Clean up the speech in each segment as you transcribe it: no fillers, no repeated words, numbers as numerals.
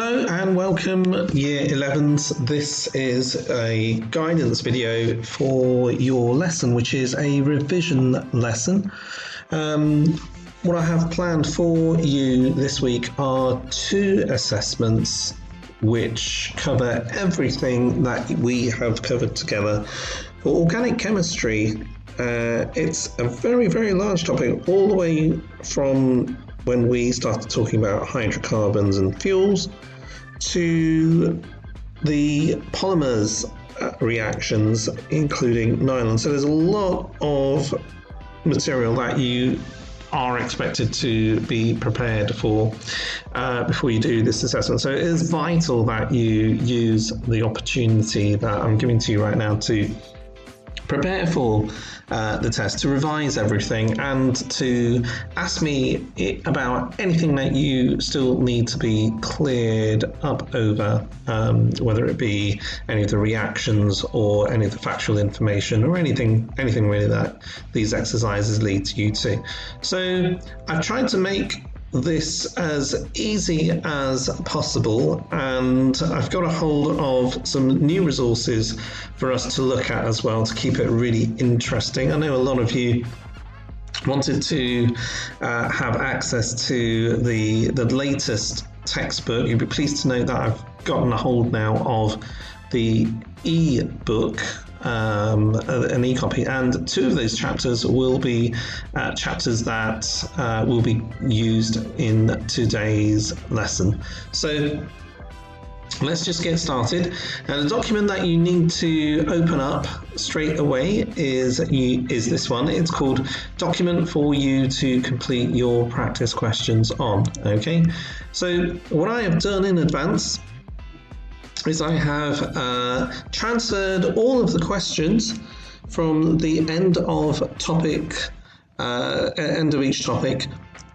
Hello and welcome Year 11s. This is a guidance video for your lesson, which is a revision lesson. What I have planned for you this week are two assessments which cover everything that we have covered together. For organic chemistry, it's a very, very large topic, all the way from when we started talking about hydrocarbons and fuels to the polymers reactions, including nylon. So there's a lot of material that you are expected to be prepared for before you do this assessment. So it is vital that you use the opportunity that I'm giving to you right now to prepare for the test, to revise everything, and to ask me about anything that you still need to be cleared up over, whether it be any of the reactions or any of the factual information or anything really that these exercises lead you to. So I've tried to make this as easy as possible, and I've got a hold of some new resources for us to look at as well to keep it really interesting. I know a lot of you wanted to have access to the latest textbook. You'll be pleased to know that I've gotten a hold now of the e-book, an e-copy, and two of those chapters will be chapters that will be used in today's lesson. So let's just get started. And the document that you need to open up straight away is this one. It's called Document for you to complete your practice questions on. Okay, so what I have done in advance is I have transferred all of the questions from the end of each topic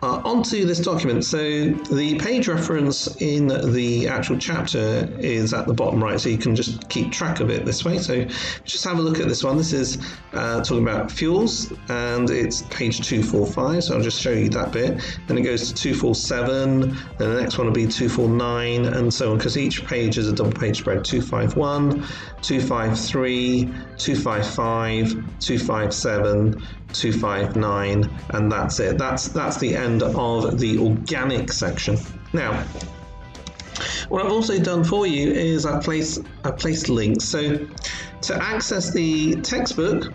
onto this document. So the page reference in the actual chapter is at the bottom right, so you can just keep track of it this way. So just have a look at this one. This is talking about fuels, and it's page 245, so I'll just show you that bit. Then it goes to 247, then the next one will be 249, and so on, because each page is a double page spread. 251, 253, 255, 257, 259, and that's it. That's the end of the organic section. Now, what I've also done for you is I've placed links. So to access the textbook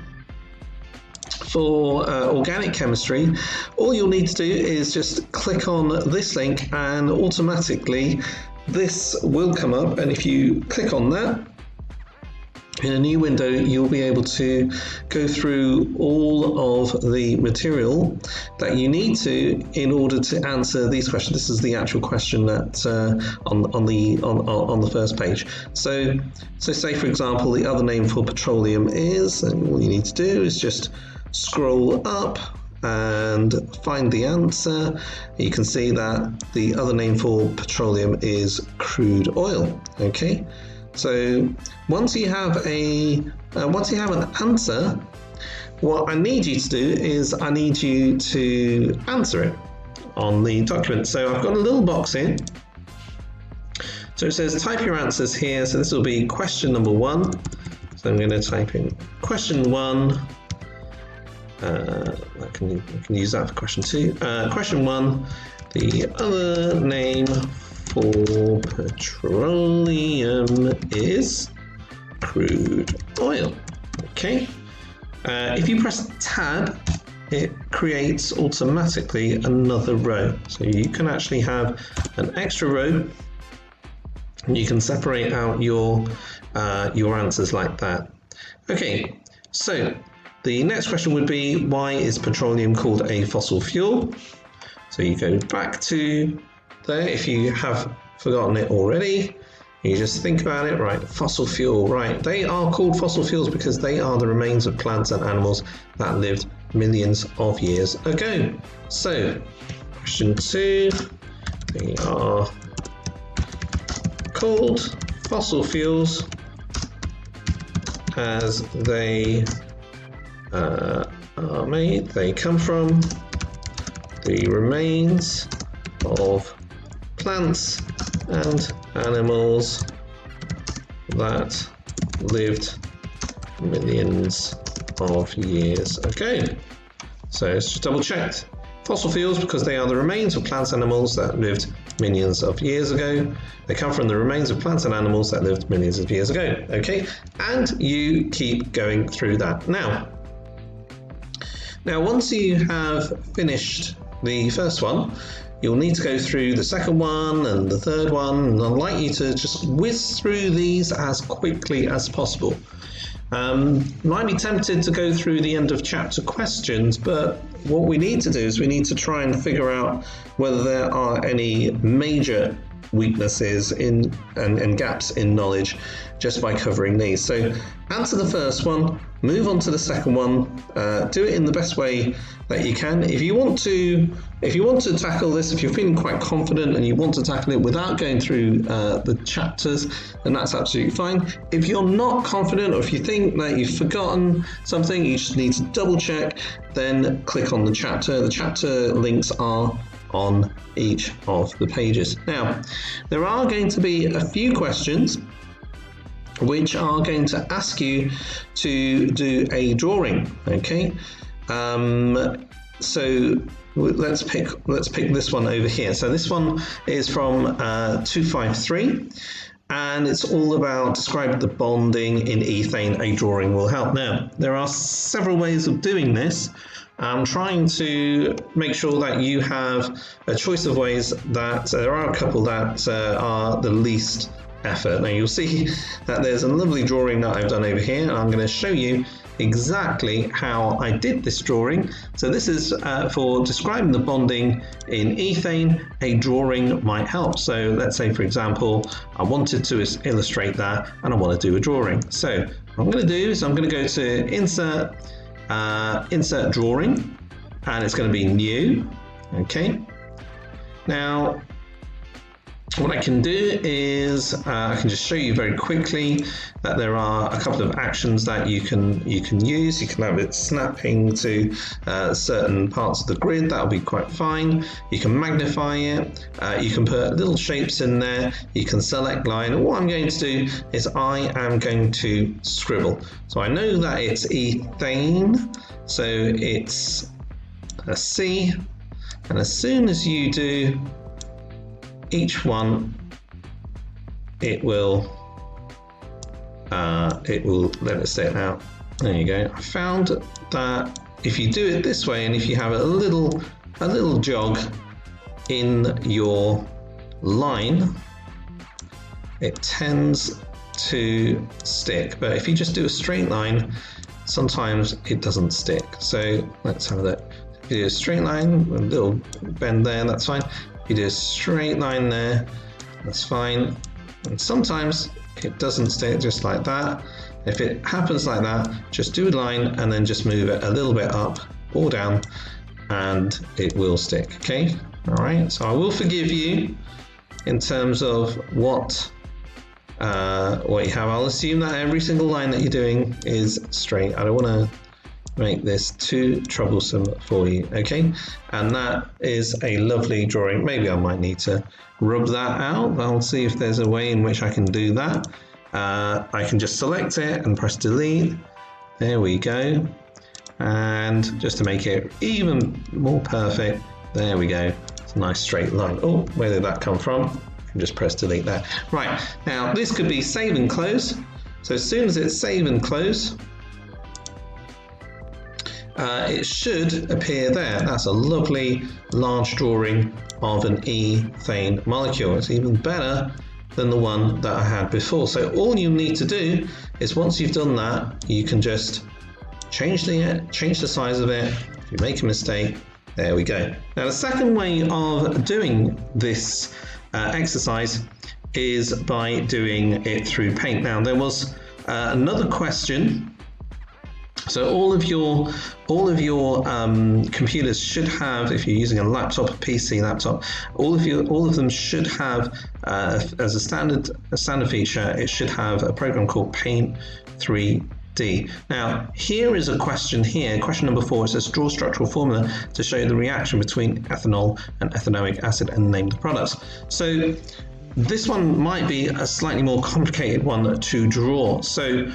for organic chemistry, all you'll need to do is just click on this link, and automatically this will come up. And if you click on that, in a new window, you'll be able to go through all of the material that you need to in order to answer these questions. This is the actual question that on the first page. So say for example, the other name for petroleum is, and all you need to do is just scroll up and find the answer. You can see that the other name for petroleum is crude oil. Okay. So once you have an answer, what I need you to do is I need you to answer it on the document. So I've got a little box here. So it says type your answers here. So this will be question number 1. So I'm going to type in question 1. I can use that for question 2. Question 1, the other name for petroleum is crude oil. Okay. If you press Tab, it creates automatically another row. So you can actually have an extra row, and you can separate out your answers like that. Okay. So the next question would be, why is petroleum called a fossil fuel? So you go back to there. If you have forgotten it already, you just think about it. Right, fossil fuel, right, they are called fossil fuels because they are the remains of plants and animals that lived millions of years ago. So question 2, they are called fossil fuels as they are made, they come from the remains of plants and animals that lived millions of years ago. So it's just double checked. Fossil fuels, because they are the remains of plants and animals that lived millions of years ago. They come from the remains of plants and animals that lived millions of years ago. Okay, and you keep going through that. Now, once you have finished the first one, you'll need to go through the second one and the third one, and I'd like you to just whiz through these as quickly as possible. Might be tempted to go through the end of chapter questions, but what we need to do is we need to try and figure out whether there are any major weaknesses in and gaps in knowledge just by covering these. So answer the first one, move on to the second one, do it in the best way that you can. If you want to tackle this, if you're feeling quite confident and you want to tackle it without going through the chapters, then that's absolutely fine. If you're not confident, or if you think that you've forgotten something, you just need to double check, then click on the chapter. The chapter links are on each of the pages. Now, there are going to be a few questions which are going to ask you to do a drawing, okay? So let's pick this one over here. So this one is from 253, and it's all about describe the bonding in ethane. A drawing will help. Now, there are several ways of doing this. I'm trying to make sure that you have a choice of ways that there are a couple that are the least effort. Now you'll see that there's a lovely drawing that I've done over here, and I'm going to show you exactly how I did this drawing. So this is for describing the bonding in ethane. A drawing might help. So let's say, for example, I wanted to illustrate that and I want to do a drawing. So what I'm going to do is I'm going to go to insert drawing, and it's going to be new. Okay, now what I can do is I can just show you very quickly that there are a couple of actions that you can use. You can have it snapping to certain parts of the grid. That'll be quite fine. You can magnify it. You can put little shapes in there. You can select line. And what I'm going to do is I am going to scribble. So I know that it's ethane, so it's a C. And as soon as you do each one, it will let it sit out. There you go. I found that if you do it this way, and if you have a little jog in your line, it tends to stick. But if you just do a straight line, sometimes it doesn't stick. So let's have a look. If you do a straight line, a little bend there, that's fine. You do a straight line there, that's fine. And sometimes it doesn't stay just like that. If it happens like that, just do a line and then just move it a little bit up or down, and it will stick. Okay, all right. So I will forgive you in terms of what you have. I'll assume that every single line that you're doing is straight. I don't want to make this too troublesome for you, okay? And that is a lovely drawing. Maybe I might need to rub that out. I'll see if there's a way in which I can do that. I can just select it and press delete. There we go. And just to make it even more perfect, there we go. It's a nice straight line. Oh, where did that come from? I can just press delete there. Right, now this could be save and close. So as soon as it's save and close, it should appear there. That's a lovely large drawing of an ethane molecule. It's even better than the one that I had before. So all you need to do is, once you've done that, you can just change the size of it. If you make a mistake, there we go. Now the second way of doing this exercise is by doing it through Paint. Now there was another question. So all of your computers should have, if you're using a laptop, a PC laptop, all of them should have as a standard feature, it should have a program called Paint 3D. Now here is a question here, question number 4. It says draw structural formula to show the reaction between ethanol and ethanoic acid and name the products. So this one might be a slightly more complicated one to draw. So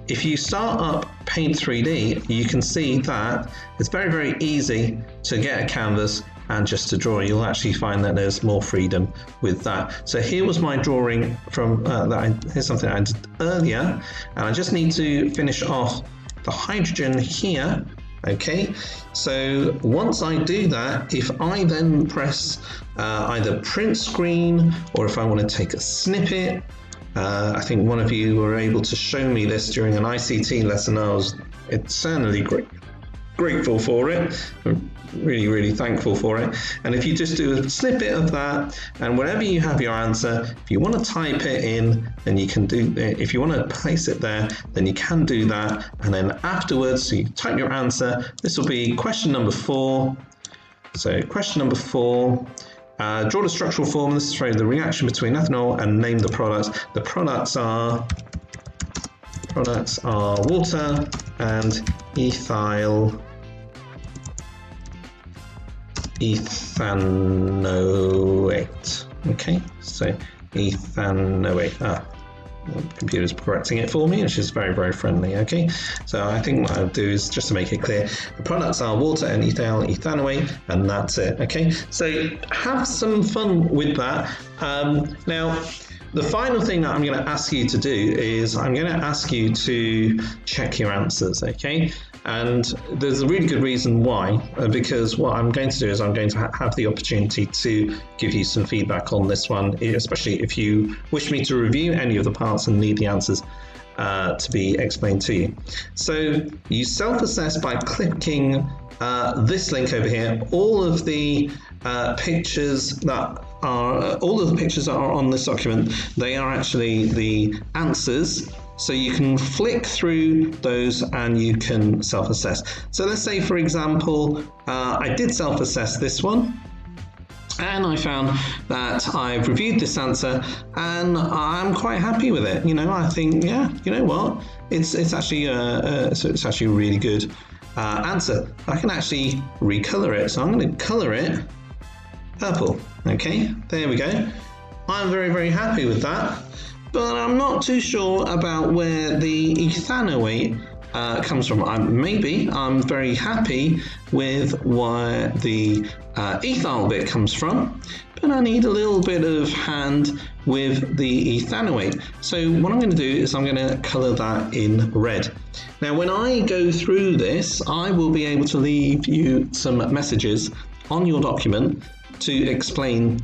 if you start up Paint 3D, you can see that it's very, very easy to get a canvas and just to draw. You'll actually find that there's more freedom with that. So here was my drawing from here's something I did earlier, and I just need to finish off the hydrogen here. Okay, so once I do that, if I then press either print screen, or if I want to take a snippet, I think one of you were able to show me this during an ICT lesson. I was eternally grateful for it. I'm really, really thankful for it. And if you just do a snippet of that, and wherever you have your answer, if you want to type it in, then you can do it. If you want to place it there, then you can do that. And then afterwards, so you type your answer. This will be question number 4. So question number 4. Draw the structural formulas to show the reaction between ethanol and name the products. The products are water and ethanoate. Okay, so ethanoate. The computer's correcting it for me, which is very, very friendly. Okay, so I think what I'll do is just to make it clear, the products are water and ethanoate, and that's it. Okay, so have some fun with that. Now, the final thing that I'm going to ask you to do is I'm going to ask you to check your answers. Okay, and there's a really good reason why, because what I'm going to do is I'm going to have the opportunity to give you some feedback on this one, especially if you wish me to review any of the parts and need the answers to be explained to you. So you self-assess by clicking this link over here. All of the pictures that are on this document, they are actually the answers. So you can flick through those and you can self-assess. So let's say, for example, I did self-assess this one, and I found that I've reviewed this answer and I'm quite happy with it. You know, I think, yeah, you know what? It's actually a really good answer. I can actually recolor it. So I'm going to color it purple. Okay, there we go. I'm very, very happy with that. But I'm not too sure about where the ethanoate comes from. Maybe I'm very happy with where the ethyl bit comes from, but I need a little bit of hand with the ethanoate. So what I'm going to do is I'm going to colour that in red. Now, when I go through this, I will be able to leave you some messages on your document to explain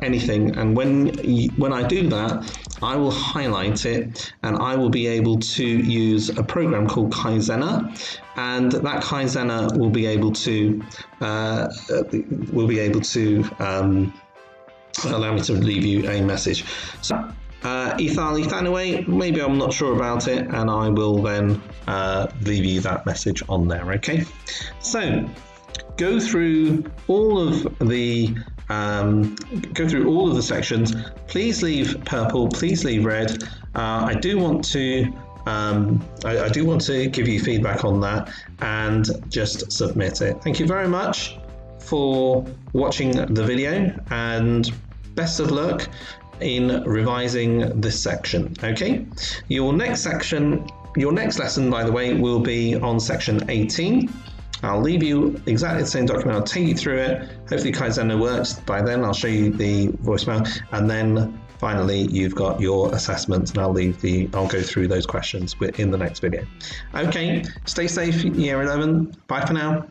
anything, and when I do that, I will highlight it, and I will be able to use a program called Kaizenna, and that Kaizenna will be able to allow me to leave you a message. So ethanoate, maybe I'm not sure about it, and I will then leave you that message on there. Okay, so go through all of the sections. Please leave purple, please leave red. I do want to give you feedback on that, and just submit it. Thank you very much for watching the video, and best of luck in revising this section. Okay, your next lesson, by the way, will be on section 18. I'll leave you exactly the same document. I'll take you through it. Hopefully Kaizenna works. By then I'll show you the voicemail, and then finally you've got your assessments, and I'll go through those questions in the next video. Okay, stay safe, year 11. Bye for now.